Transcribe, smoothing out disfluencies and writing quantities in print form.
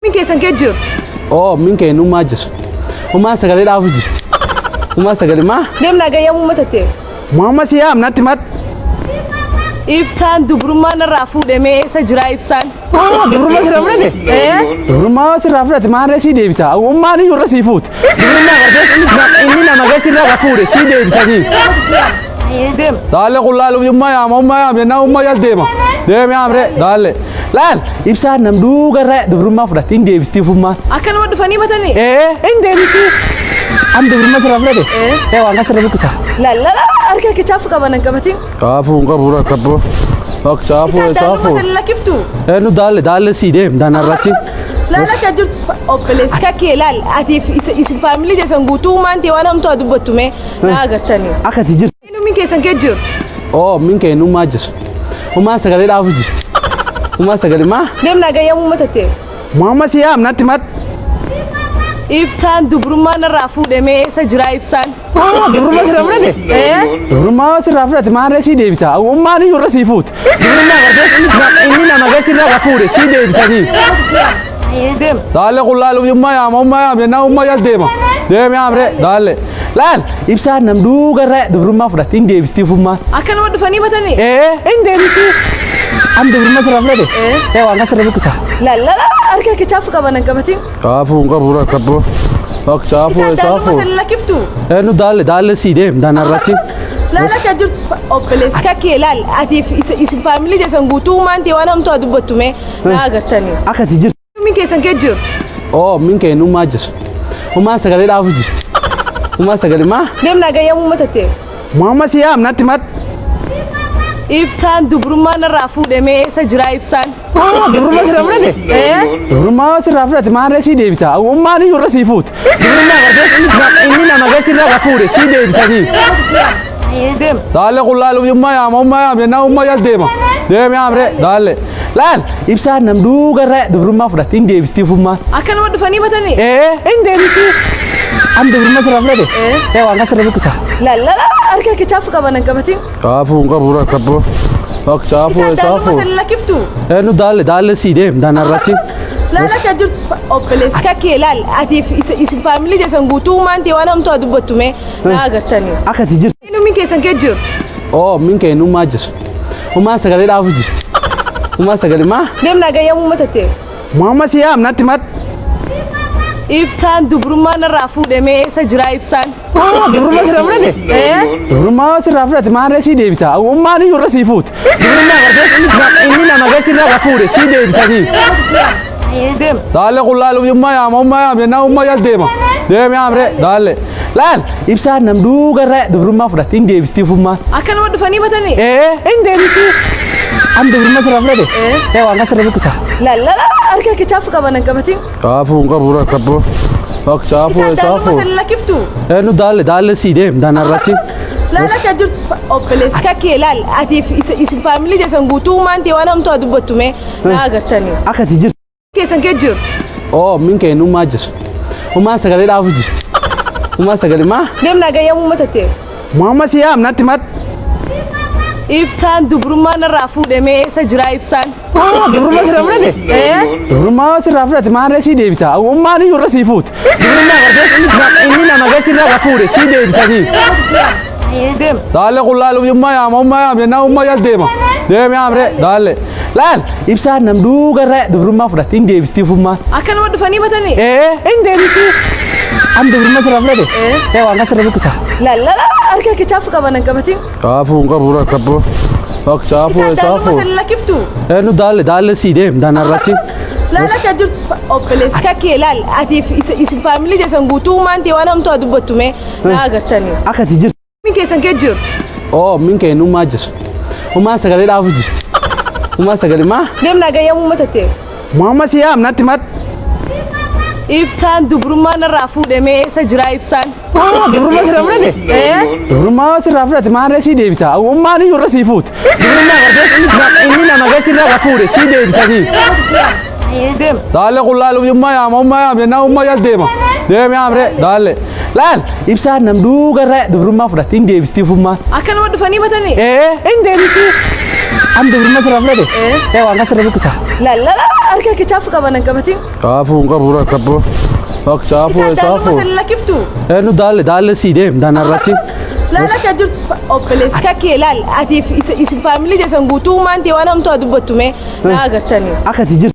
Min keessan kee jiru. Oh, min keenyummaa jira. Uumaa sagalee dhaabu jirti. Uumaa sagalee maa? Deemnaa gayyaa uummata ta'e. Muhammad siyaam natti mat. Ibsaan dubrummaa narraa fuudhamee eessa jira ibsaan? Dubrummaa sirraa fudhate? Dubrummaa sirraa fudhate maarree sii deebisa. Ummaan iyyuu irra sii fuute. Dubrummaa gartee inni nama gadi sirraa fuudhe sii deebisanii. Deem. Daalle qullaalu ummaa yaama jennaan ummaa yaas deema. Deemi yaamree daalle. Laal ibsaan nam duugarraa dubrummaa fudhate hin deebistiif ummaan. Akkanuma dhufanii batanii? Hin deebistii. Am dubrummaa sirraa fudhate? Waan kas sirra buqqisa. Lallala harka kicaafu qaban hin qabatin. Kaafu hin qabu rakkaboo. Chaafu. Lakiftu. Nu daalle sii deem daanarrachi. Laala akka jirtu obboleessi kakkee laal atiif isin faamilii keessan guutuu maantii waan hamtuu dubbattume na agartanii. Akkati jirtu. Min keessan kee jiru. Oh, min keenyummaa jira. Uumaa sagalee dhaabu jirti. Uumaa sagalee maa? Deemnaa gayyaa uummata ta'e. Muhammad siyaam natti mat. Ibsaan dubrummaa narraa fuudhamee eessa jira ibsaan? Dubrummaa sirraa fudhate? Dubrummaa sirraa fudhate maarree sii deebisa. Ummaan iyyuu irra sii fuute. Dubrummaa gartee inni nama gadi sirraa fuudhe sii deebisanii. Deem. Daalle qullaalu ummaa yaama jennaan ummaa yaas deema. Deemi yaamree daalle. Laal ibsaan nam duugarraa dubrummaa fudhate hin deebistiif ummaan. Akkanuma dhufanii batanii? Hin deebistii. Am dubrummaa sirraa fudhate? Waan kas sirra buqqisa. Lallala harka kicaafu qaban hin qabatin. Kaafu hin qabu rakkaboo. Chaafu. Lakiftu. Nu daalle sii deem daanarrachi. Laala akka jirtu obboleessi kakkee laal atiif isin faamilii keessan guutuu maantii waan hamtuu dubbattume na agartanii. Akkati jirtu. Min keessan kee jiru. Oh, min keenyummaa jira. Uumaa sagalee dhaabu jirti. Uumaa sagalee maa? Deemnaa gayyaa uummata ta'e. Muhammad siyaam natti mat. Ibsaan dubrummaa narraa fuudhamee eessa jira ibsaan? Dubrummaa sirraa fudhate? Dubrummaa sirraa fudhate maarree sii deebisa. Ummaan iyyuu irra sii fuute. Dubrummaa gartee inni nama gadi sirraa fuudhe sii deebisanii. Deem. Daalle qullaalu ummaa yaama jennaan ummaa yaas deema. Deemi yaamree daalle. Laal ibsaan nam duugarraa dubrummaa fudhate hin deebistiif ummaan. Akkanuma dhufanii batanii? Hin deebistii. Am dubrummaa sirraa fudhate? Waan kas sirra buqqisa. Lallala harka kicaafu qaban hin qabatin. Kaafu hin qabu rakkaboo. Chaafu. Lakiftu. Nu daalle sii deem daanarrachi. Laala akka jirtu obboleessi kakkee laal atiif isin faamilii keessan guutuu maantii waan hamtuu dubbattume na agartanii. Akkati jirtu. Min keessan kee jiru. Oh, min keenyummaa jira. Uumaa sagalee dhaabu jirti. Uumaa sagalee maa? Deemnaa gayyaa uummata ta'e. Muhammad siyaam natti mat. Ibsaan dubrummaa narraa fuudhamee eessa jira ibsaan? Dubrummaa sirraa fudhate? Dubrummaa sirraa fudhate maarree sii deebisa. Ummaan iyyuu irra sii fuute. Dubrummaa gartee inni nama gadi sirraa fuudhe sii deebisanii. Deem. Daalle qullaalu ummaa yaama jennaan ummaa yaas deema. Deemi yaamree daalle. Laal ibsaan nam duugarraa dubrummaa fudhate hin deebistiif ummaan. Akkanuma dhufanii batanii? Hin deebistii. Am dubrummaa sirraa fudhate? Waan kas sirra buqqisa. Lallala harka kicaafu qaban hin qabatin. Kaafu hin qabu rakkaboo. Chaafu. Lakiftu. Nu daalle sii deem daanarrachi. Laala akka jirtu obboleessi kakkee laal atiif isin faamilii keessan guutuu maantii waan hamtuu dubbattume na agartanii. Akkati jirtu. Keessan kee jiru. Oh, min keenyummaa jira. Uumaa sagalee dhaabu jirti. Uumaa sagalee maa? Deemnaa gayyaa uummata ta'e. Muhammad siyaam natti mat. Ibsaan dubrummaa narraa fuudhamee eessa jira ibsaan? Dubrummaa sirraa fudhate? Dubrummaa sirraa fudhate maarree sii deebisa. Ummaan iyyuu irra sii fuute. Dubrummaa gartee inni nama gadi sirraa fuudhe sii deebisanii. Deem. Daalle qullaalu ummaa yaama jennaan ummaa yaas deema. Deemi yaamree daalle. Laal ibsaan nam duugarraa dubrummaa fudhate hin deebistiif ummaan. Akkanuma dhufanii batanii? Hin deebistii. Am dubrummaa sirraa fudhate? Waan kas sirra buqqisa. Lallala harka kicaafu qaban hin qabatin. Kaafu hin qabu rakkaboo. Chaafu. Lakiftu. Nu daalle sii deem daanarrachi. Laala akka jirtu obboleessi kakkee laal atiif isin faamilii keessan guutuu maantii waan hamtuu dubbattume na agartanii. Akkati jirtu. Min keessan kee jiru. Oh, min keenyummaa jira. Uumaa sagalee dhaabu jirti. Uumaa sagalee maa? Deemnaa gayyaa uummata ta'e. Muhammad siyaam natti mat. Ibsaan dubrummaa narraa fuudhamee eessa jira ibsaan? Dubrummaa sirraa fudhate? Dubrummaa sirraa fudhate maarree sii deebisa. Ummaan iyyuu irra sii fuute. Dubrummaa gartee inni nama gadi sirraa fuudhe sii deebisanii. Deem. Daalle qullaalu ummaa yaama jennaan ummaa yaas deema. Deemi yaamree daalle. Laal ibsaan nam duugarraa dubrummaa fudhate hin deebistiif ummaan. Akkanuma dhufanii batanii? Hin deebistii. Am dubrummaa sirraa fudhate? Waan kan sirra buqqisa. La la la harka kee chaafu qaban hin qabatin. Chaafuu hin qabu rakkaboo. Akka chaafuu chaafuu. Isa lakiftu. Nu daalle sii deem daanarrachi. Laala ka jirtu obboleessa kee laal ati isin faamilii keessan guutummaan ta'e waan hamtuu dubbattume na agartanii. Akka ati jirtu.